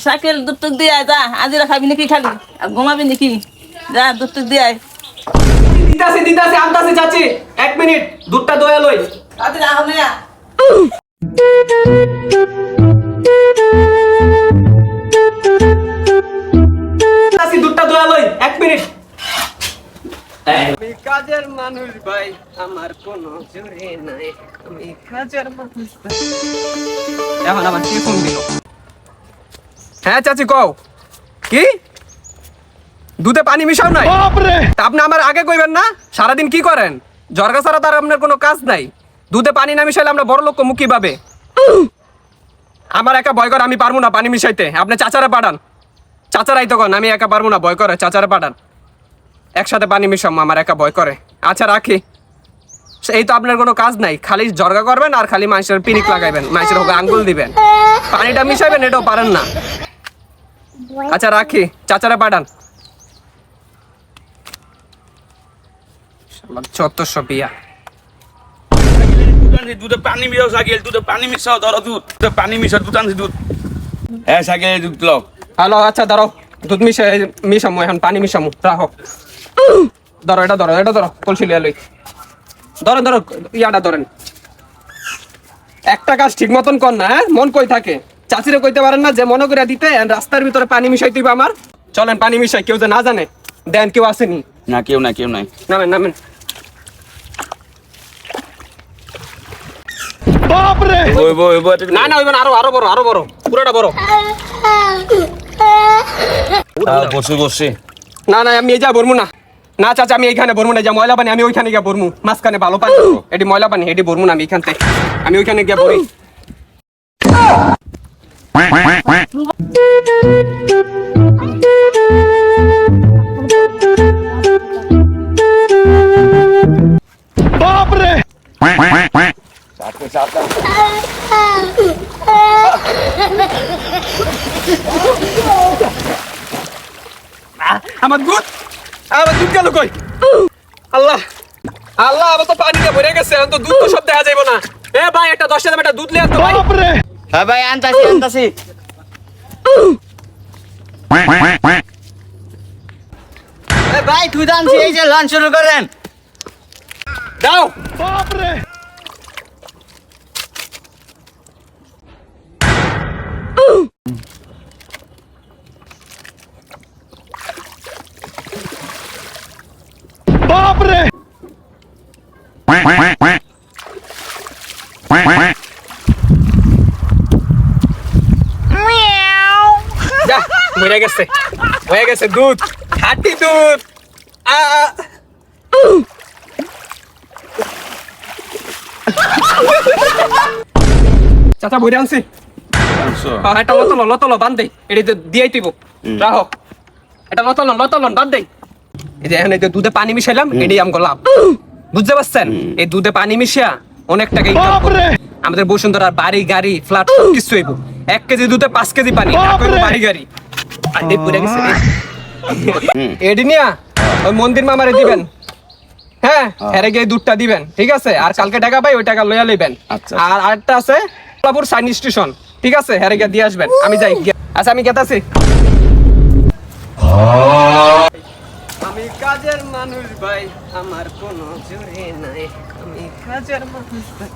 Cycle দুধ টুক দিয়ে আয় যা, আজিরা খাবি নাকি খালি আর ঘুমাবি নাকি? যা দুধ টুক দিয়ে আয়। দিতাছি আনতাছি চাচি, 1 মিনিট দুধটা দয়া লই। তাড়াতাড়ি আহ মেয়া। চাচি দুধটা দয়া লই, 1 মিনিট। আমি কাজের মানুষ ভাই, আমার কোনো জুড়ে নাই, আমি কাজের মানুষ ভাই। এখন আমার কি ফোন দিল? হ্যাঁ চাচি কও কি দুধে পানি মিশাও নাই? তা আপনি আমার আগে কইবেন না? সারাদিন কি করেন? জর্গা ছাড়া তার আপনার কোনো কাজ নাই। দুধে পানি না মিশাইলে আমরা বড় লোক মুখি পাবে। আমার একা ভয় করে, আমি পারবো না পানি মিশাইতে। আপনি চাচারা পাঠান, চাচারাই তো কন, আমি একা পারবো না, ভয় করে। চাচারা পাঠান, একসাথে পানি মিশাম, আমার একা ভয় করে। আচ্ছা রাখি। এই তো আপনার কোনো কাজ নাই, খালি জর্গা করবেন আর খালি মানুষের পিনিক লাগাইবেন, মানুষের হোক আঙ্গুল দিবেন, পানিটা মিশাইবেন এটাও পারেন না। আচ্ছা রাখি, চাচারা পাঠান। 1400 পিয়া। দুধে পানি মিশাও সাইকেল, দুধে পানি মিশাও, ধরো দুধে পানি মিশাও, দুধ আনছি দুধ। হ্যাঁ সাইকেল দুধ লও। হ্যালো আচ্ছা ধরো, দুধ মিশামো, এখন পানি মিশামো, রাখো। ধরো এটা ধরো, এটা ধরো, কলসি লিয়া লই। ধরেন ধরো, ইয়াটা ধরেন। একটা কাজ ঠিক মতন কর না, হ্যাঁ? মন কই থাকে? চাচিরে কইতে পারেন না যে মনে করে দিতে রাস্তার ভিতরে পানি মিশাই দিবা আমার? চলেন পানি মিশাই, কেউ যে না জানে। দেন, কেউ আসেনি? না কেউ নাই, কেউ নাই। নামেন নামেন। না না হইবেন, আরো বড়, আরো বড়, পুরোটা বড়। বসে বসে না না আমি এই যা বলবো না। না চাচা আমি এইখানে বলবো না, যা ময়লা পানি আমি ওইখানে গিয়ে বলবো। মাঝখানে ভালো পানি, এটি ময়লা পানি, এটি বলবো না আমি এখান থেকে, আমি ওইখানে গিয়ে বলি। আমার দুধ, আমার দুধ গেল কই? আল্লাহ আল্লাহ, আমার তো পানিতে ভরে গেছে, এখন তো দুধ তো সব দেখা যাইব না। এ ভাই একটা 10 টাকা একটা দুধ লিয়ে আন তো ভাই। হ্যাঁ ভাই আনতাছি আনতাছি। এ ভাই তুই আনছি, এই যে লঞ্চ শুরু করেন। দাও। যা, মরে গেছে, হয়ে গেছে দুধ, খাঁটি দুধ। চাচা বইরে আনছি। এটা লতলো বান দেই, এটা দিয়াই তুইব, রাখো। এটা লতলন বান দেই। এই যে এখন এই যে দুধে পানি মিশাইলাম, এটাই আম লাভ। বুঝতে পারছেন? এই দুধে পানি মিশিয়া অনেক টাকা ইনকাম করব। আমাদের বসুন্ধরার বাড়ি গাড়ি ফ্ল্যাট সব কিছু হইব। 1 কেজি দুধে 5 কেজি পানি, বাড়ি গাড়ি। আন্ডে পুরে গেছে রে। এডি নিয়া ওই মন্দির মামারে দিবেন, হ্যাঁ? এরে গিয়ে দুধটা দিবেন, ঠিক আছে? আর কালকে টাকা পাই, ওই টাকা লইয়া লইবেন। আর আরেকটা আছে কোলাপুর সাইন স্টেশন, ঠিক আছে? হেরে গিয়ে দিয়ে আসবেন, আমি যাই। আচ্ছা আমি গেতাছি। আমি কাজের মানুষ ভাই, আমার কোনো জুড়ে নাই, আমি কাজের মানুষ ভাই।